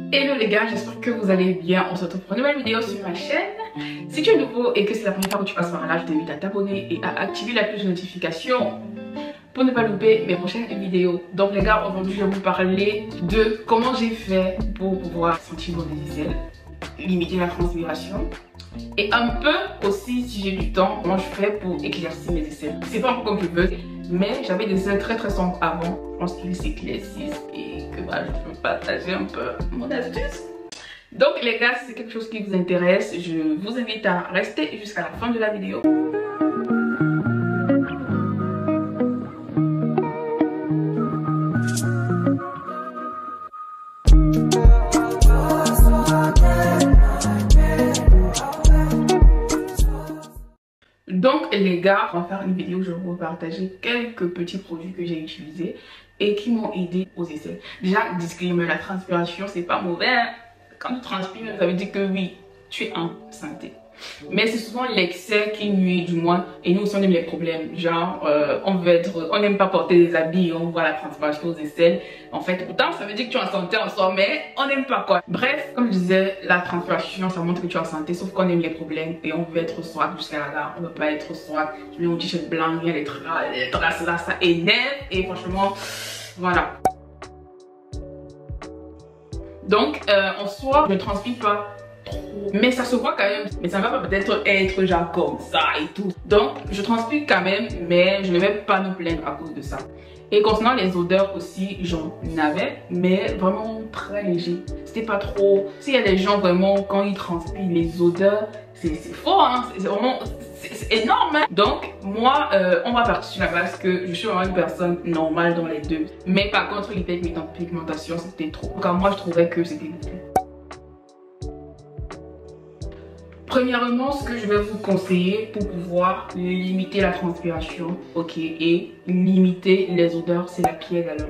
Hello les gars, j'espère que vous allez bien. On se retrouve pour une nouvelle vidéo sur ma chaîne. Si tu es nouveau et que c'est la première fois que tu passes par là, je t'invite à t'abonner et à activer la cloche de notification pour ne pas louper mes prochaines vidéos. Donc les gars, aujourd'hui je vais vous parler de comment j'ai fait pour pouvoir sentir mon aisselle, limiter la transpiration et un peu aussi, si j'ai du temps, comment je fais pour éclaircir mes aisselles. C'est pas encore comme je veux, mais j'avais des aisselles très sombres avant. Je pense qu'ils s'éclaircissent et que bah, je peux partager un peu mon astuce. Donc les gars, si c'est quelque chose qui vous intéresse, je vous invite à rester jusqu'à la fin de la vidéo. Donc les gars, on va faire une vidéo où je vais vous partager quelques petits produits que j'ai utilisés et qui m'ont aidé aux aisselles. Déjà, disclaimer, la transpiration c'est pas mauvais. Quand tu transpires, ça veut dire que oui, tu es en santé. Mais c'est souvent l'excès qui nuit du moins. Et nous aussi on aime les problèmes. Genre, on n'aime pas porter des habits, on voit la transpiration aux aisselles. En fait, pourtant ça veut dire que tu es en santé en soi, mais on n'aime pas quoi. Bref, comme je disais, la transpiration ça montre que tu es en santé, sauf qu'on aime les problèmes et on veut être soit jusqu'à la gare. On ne veut pas être soit, je mets mon t-shirt blanc, il y a les traces là, ça énerve. Et franchement, voilà. Donc, en soi, je ne transpire pas trop, mais ça se voit quand même. Mais ça va pas peut-être être genre comme ça et tout. Donc, je transpire quand même, mais je ne vais pas me plaindre à cause de ça. Et concernant les odeurs aussi, j'en avais, mais vraiment très léger. C'était pas trop. S'il y a des gens vraiment, quand ils transpirent, les odeurs, c'est fort, hein. C'est vraiment. C'est énorme, hein. Donc moi on va partir sur la base que je suis vraiment une personne normale dans les deux, mais par contre l'hyperpigmentation c'était trop. Donc moi je trouvais que c'était beaucoup. Premièrement, ce que je vais vous conseiller pour pouvoir limiter la transpiration, ok, et limiter les odeurs, c'est la pierre d'Alain.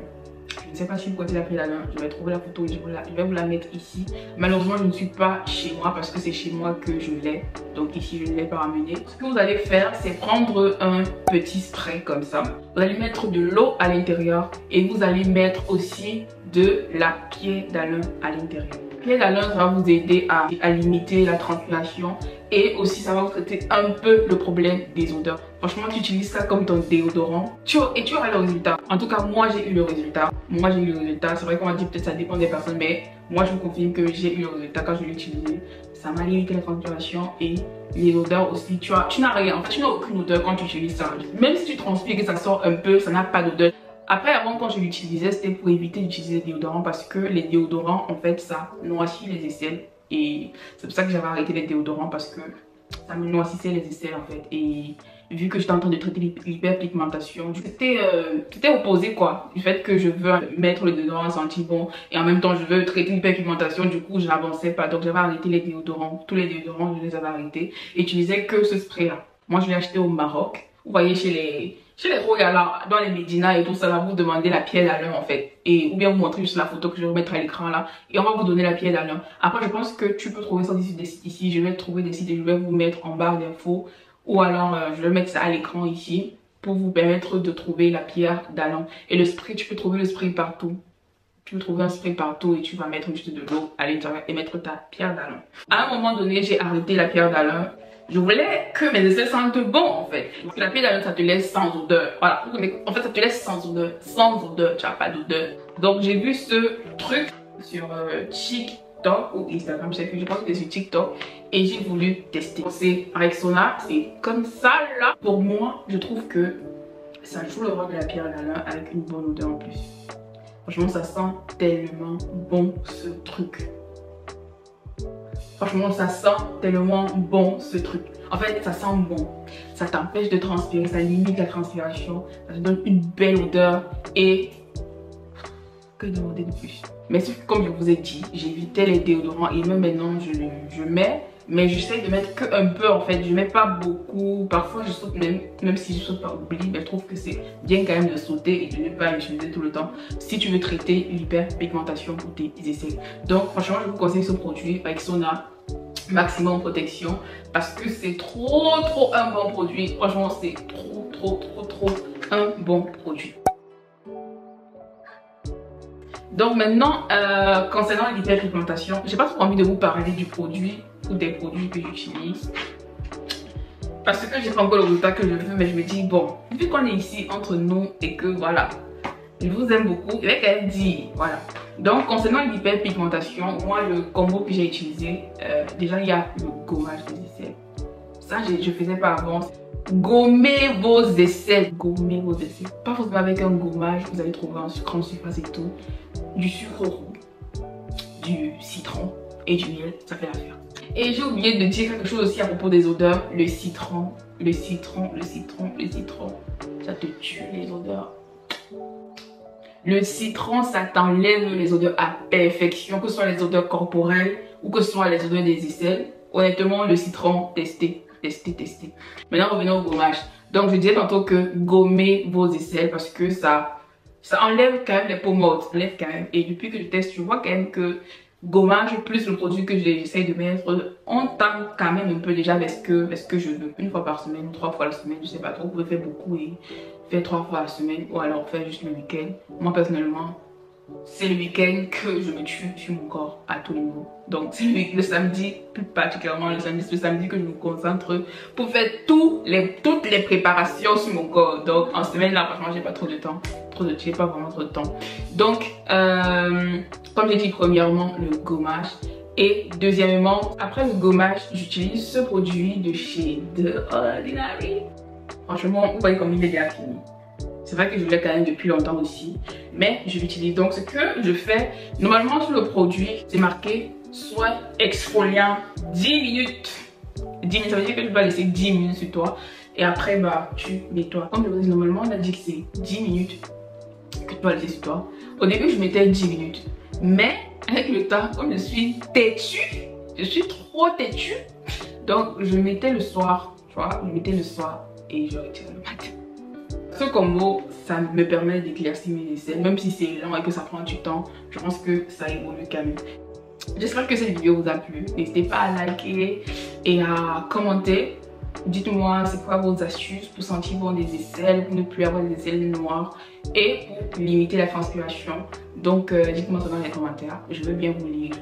Je ne sais pas si vous connaissez la pierre d'Alain, je vais trouver la photo et je vais vous la mettre ici. Malheureusement, je ne suis pas chez moi parce que c'est chez moi que je l'ai. Donc ici, je ne l'ai pas ramené. Ce que vous allez faire, c'est prendre un petit spray comme ça. Vous allez mettre de l'eau à l'intérieur et vous allez mettre aussi de la pierre d'Alain à l'intérieur. La pierre d'Alain, ça va vous aider à limiter la transpiration et aussi ça va vous traiter un peu le problème des odeurs. Franchement, tu utilises ça comme ton déodorant et tu auras le résultat. En tout cas, moi j'ai eu le résultat. C'est vrai qu'on va dire peut-être ça dépend des personnes, mais moi je vous confirme que j'ai eu le résultat quand je l'ai utilisé. Ça m'a limité la transpiration et les odeurs aussi. Tu n'as rien, en fait tu n'as aucune odeur quand tu utilises ça. Même si tu transpires et que ça sort un peu, ça n'a pas d'odeur. Après, avant, quand je l'utilisais, c'était pour éviter d'utiliser des déodorants parce que les déodorants, en fait, ça noircit les aisselles. Et c'est pour ça que j'avais arrêté les déodorants parce que ça me noircissait les aisselles, en fait. Et vu que j'étais en train de traiter l'hyperpigmentation, c'était opposé, quoi. Du fait que je veux mettre le déodorant senti bon et en même temps, je veux traiter l'hyperpigmentation, du coup, je n'avançais pas. Donc, j'avais arrêté les déodorants. Tous les déodorants, je les avais arrêtés et j'utilisais que ce spray-là. Moi, je l'ai acheté au Maroc. Vous voyez, chez les Royal, là, dans les Médina et tout ça, là, vous demandez la pierre d'Alain en fait. Et, ou bien vous montrez juste la photo que je vais vous mettre à l'écran là. Et on va vous donner la pierre d'Alain. Après, je pense que tu peux trouver ça des sites ici. Je vais trouver des sites et je vais vous mettre en barre d'infos. Ou alors, je vais mettre ça à l'écran ici pour vous permettre de trouver la pierre d'Alain. Et le spray, tu peux trouver le spray partout. Tu peux trouver un spray partout et tu vas mettre juste de l'eau à l'intérieur et mettre ta pierre d'Alain. À un moment donné, j'ai arrêté la pierre d'Alain. Je voulais que mes aisselles sentent bon en fait. Parce que la pierre d'Alain ça te laisse sans odeur. Voilà. En fait ça te laisse sans odeur. Sans odeur. Tu n'as pas d'odeur. Donc j'ai vu ce truc sur TikTok ou Instagram. Je pense que c'est sur TikTok. Et j'ai voulu tester. C'est Rexona. C'est comme ça là. Pour moi, je trouve que ça joue le rôle de la pierre d'Alain avec une bonne odeur en plus. Franchement ça sent tellement bon ce truc. Franchement, ça sent tellement bon ce truc. En fait, ça sent bon. Ça t'empêche de transpirer, ça limite la transpiration, ça te donne une belle odeur et que demander de plus. Mais comme je vous ai dit, j'évitais les déodorants et même maintenant je mets, mais j'essaie de mettre que un peu en fait. Je mets pas beaucoup. Parfois je saute même si je saute par oubli, mais je trouve que c'est bien quand même de sauter et de ne pas l'utiliser tout le temps si tu veux traiter l'hyperpigmentation pour tes aisselles. Donc franchement je vous conseille ce produit Rexona Maximum Protection parce que c'est trop un bon produit. Franchement c'est trop un bon produit. Donc maintenant, concernant l'hyperpigmentation, j'ai pas trop envie de vous parler du produit ou des produits que j'utilise. Parce que j'ai pas encore le résultat que je veux, mais je me dis, bon, vu qu'on est ici entre nous et que voilà, je vous aime beaucoup, je vais quand même dire, voilà. Donc concernant l'hyperpigmentation, moi le combo que j'ai utilisé, déjà il y a le gommage des aisselles. Ça je faisais pas avant. Gommez vos aisselles, gommez vos aisselles. Pas forcément avec un gommage, vous allez trouver un sucre en surface et tout. Du sucre roux, du citron et du miel, ça fait l'affaire. Et j'ai oublié de dire quelque chose aussi à propos des odeurs. Le citron, ça te tue les odeurs. Le citron, ça t'enlève les odeurs à perfection, que ce soit les odeurs corporelles ou que ce soit les odeurs des aisselles. Honnêtement, le citron, testez. Maintenant, revenons au gommage. Donc, je disais tantôt que gommez vos aisselles parce que ça enlève quand même les peaux mortes. Et depuis que je teste, je vois quand même que gommage plus le produit que j'essaie de mettre, on tend quand même un peu déjà vers ce que je veux. Une fois par semaine, 3 fois la semaine, je sais pas trop. Vous pouvez faire beaucoup et faire 3 fois la semaine ou alors faire juste le week-end. Moi, personnellement, c'est le week-end que je me tue sur mon corps à tous les niveaux. Donc c'est le samedi, plus particulièrement le samedi que je me concentre pour faire toutes les préparations sur mon corps. Donc en semaine là, franchement, j'ai pas trop de temps. J'ai pas vraiment trop de temps. Donc comme j'ai dit, premièrement le gommage. Et deuxièmement, après le gommage, j'utilise ce produit de chez The Ordinary. Franchement, vous voyez comme il est déjà fini. C'est vrai que je l'ai quand même depuis longtemps aussi, mais je l'utilise. Donc ce que je fais, normalement sur le produit, c'est marqué soin exfoliant 10 minutes. 10 minutes, ça veut dire que tu vas laisser 10 minutes sur toi et après bah tu nettoies. Comme je vous dis, normalement on a dit que c'est 10 minutes que tu vas laisser sur toi. Au début je mettais 10 minutes, mais avec le temps, comme je suis têtue, je suis trop têtue, donc je mettais le soir, tu vois, je mettais le soir et je retirais le matin. Ce combo, ça me permet d'éclaircir mes aisselles, même si c'est lent et que ça prend du temps, je pense que ça évolue quand même. J'espère que cette vidéo vous a plu. N'hésitez pas à liker et à commenter. Dites-moi c'est quoi vos astuces pour sentir bon des aisselles, pour ne plus avoir des aisselles noires et pour limiter la transpiration. Donc dites-moi ça dans les commentaires. Je veux bien vous lire.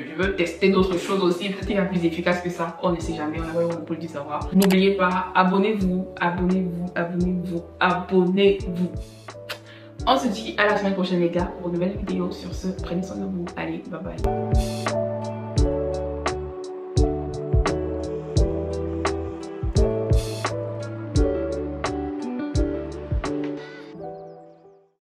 Je veux tester d'autres choses aussi. Peut-être qu'il y a plus efficace que ça. On ne sait jamais. On n'a pas le monopole du savoir. N'oubliez pas, abonnez-vous. On se dit à la semaine prochaine les gars pour une nouvelle vidéo. Sur ce, prenez soin de vous. Allez, bye bye.